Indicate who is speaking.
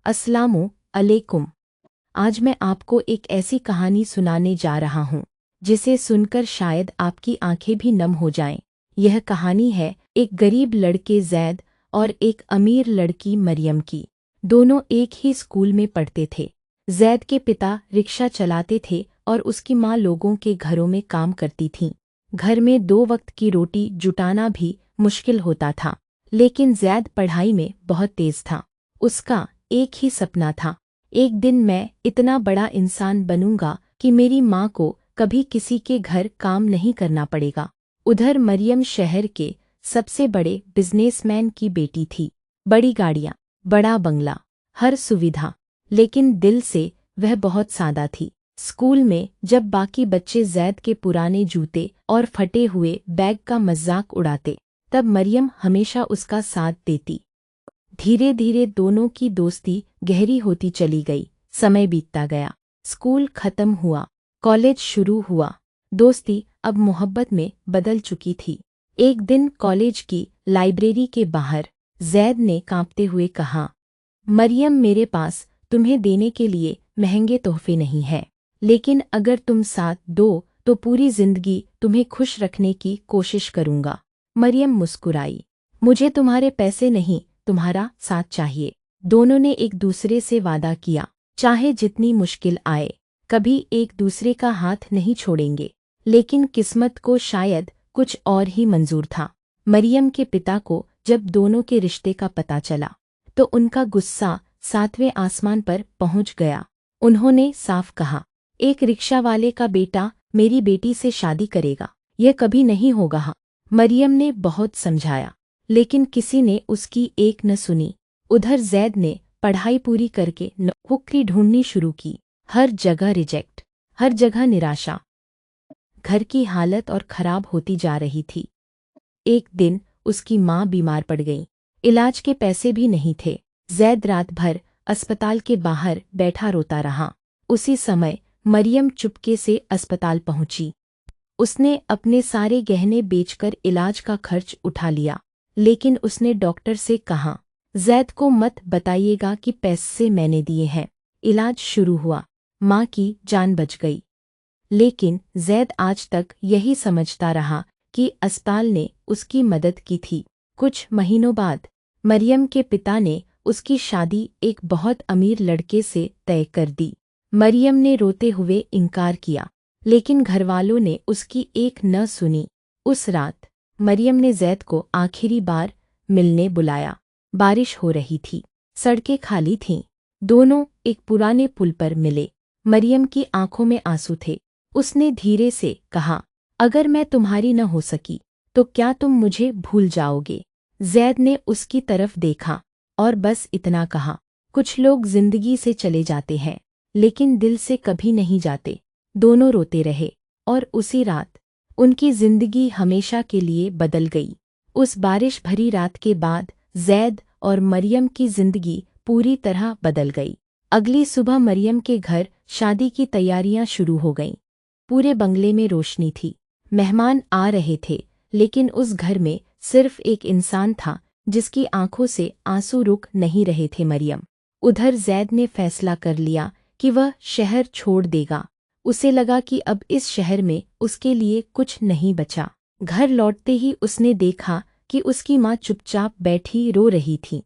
Speaker 1: अस्सलामु अलैकुम। आज मैं आपको एक ऐसी कहानी सुनाने जा रहा हूँ जिसे सुनकर शायद आपकी आंखें भी नम हो जाएं। यह कहानी है एक गरीब लड़के जैद और एक अमीर लड़की मरियम की। दोनों एक ही स्कूल में पढ़ते थे। जैद के पिता रिक्शा चलाते थे और उसकी माँ लोगों के घरों में काम करती थीं। घर में 2 वक्त की रोटी जुटाना भी मुश्किल होता था, लेकिन जैद पढ़ाई में बहुत तेज था। उसका एक ही सपना था, एक दिन मैं इतना बड़ा इंसान बनूंगा कि मेरी माँ को कभी किसी के घर काम नहीं करना पड़ेगा। उधर मरियम शहर के सबसे बड़े बिजनेसमैन की बेटी थी। बड़ी गाड़ियाँ, बड़ा बंगला, हर सुविधा, लेकिन दिल से वह बहुत सादा थी। स्कूल में जब बाकी बच्चे जैद के पुराने जूते और फटे हुए बैग का मजाक उड़ाते, तब मरियम हमेशा उसका साथ देती। धीरे धीरे दोनों की दोस्ती गहरी होती चली गई। समय बीतता गया, स्कूल खत्म हुआ, कॉलेज शुरू हुआ। दोस्ती अब मोहब्बत में बदल चुकी थी। एक दिन कॉलेज की लाइब्रेरी के बाहर जैद ने कांपते हुए कहा, मरियम, मेरे पास तुम्हें देने के लिए महंगे तोहफे नहीं हैं, लेकिन अगर तुम साथ दो तो पूरी जिंदगी तुम्हें खुश रखने की कोशिश करूंगा। मरियम मुस्कुराई, मुझे तुम्हारे पैसे नहीं, तुम्हारा साथ चाहिए। दोनों ने एक दूसरे से वादा किया, चाहे जितनी मुश्किल आए, कभी एक दूसरे का हाथ नहीं छोड़ेंगे। लेकिन किस्मत को शायद कुछ और ही मंजूर था। मरियम के पिता को जब दोनों के रिश्ते का पता चला, तो उनका गुस्सा 7वें आसमान पर पहुंच गया। उन्होंने साफ कहा, एक रिक्शा वाले का बेटा मेरी बेटी से शादी करेगा, यह कभी नहीं होगा। मरियम ने बहुत समझाया, लेकिन किसी ने उसकी एक न सुनी। उधर जैद ने पढ़ाई पूरी करके नौकरी ढूंढनी शुरू की। हर जगह रिजेक्ट, हर जगह निराशा। घर की हालत और खराब होती जा रही थी। एक दिन उसकी माँ बीमार पड़ गई, इलाज के पैसे भी नहीं थे। जैद रात भर अस्पताल के बाहर बैठा रोता रहा। उसी समय मरियम चुपके से अस्पताल पहुंची। उसने अपने सारे गहने बेचकर इलाज का खर्च उठा लिया, लेकिन उसने डॉक्टर से कहा, जैद को मत बताइएगा कि पैसे मैंने दिए हैं। इलाज शुरू हुआ, माँ की जान बच गई। लेकिन जैद आज तक यही समझता रहा कि अस्पताल ने उसकी मदद की थी। कुछ महीनों बाद मरियम के पिता ने उसकी शादी एक बहुत अमीर लड़के से तय कर दी। मरियम ने रोते हुए इनकार किया, लेकिन घरवालों ने उसकी एक न सुनी। उस रात मरियम ने जैद को आखिरी बार मिलने बुलाया। बारिश हो रही थी, सड़कें खाली थीं। दोनों एक पुराने पुल पर मिले। मरियम की आंखों में आंसू थे। उसने धीरे से कहा, अगर मैं तुम्हारी न हो सकी तो क्या तुम मुझे भूल जाओगे? जैद ने उसकी तरफ देखा और बस इतना कहा, कुछ लोग जिंदगी से चले जाते हैं, लेकिन दिल से कभी नहीं जाते। दोनों रोते रहे और उसी रात उनकी जिंदगी हमेशा के लिए बदल गई। उस बारिश भरी रात के बाद जैद और मरियम की जिंदगी पूरी तरह बदल गई। अगली सुबह मरियम के घर शादी की तैयारियां शुरू हो गईं। पूरे बंगले में रोशनी थी, मेहमान आ रहे थे, लेकिन उस घर में सिर्फ एक इंसान था जिसकी आंखों से आंसू रुक नहीं रहे थे, मरियम। उधर जैद ने फैसला कर लिया कि वह शहर छोड़ देगा। उसे लगा कि अब इस शहर में उसके लिए कुछ नहीं बचा। घर लौटते ही उसने देखा कि उसकी माँ चुपचाप बैठी रो रही थी।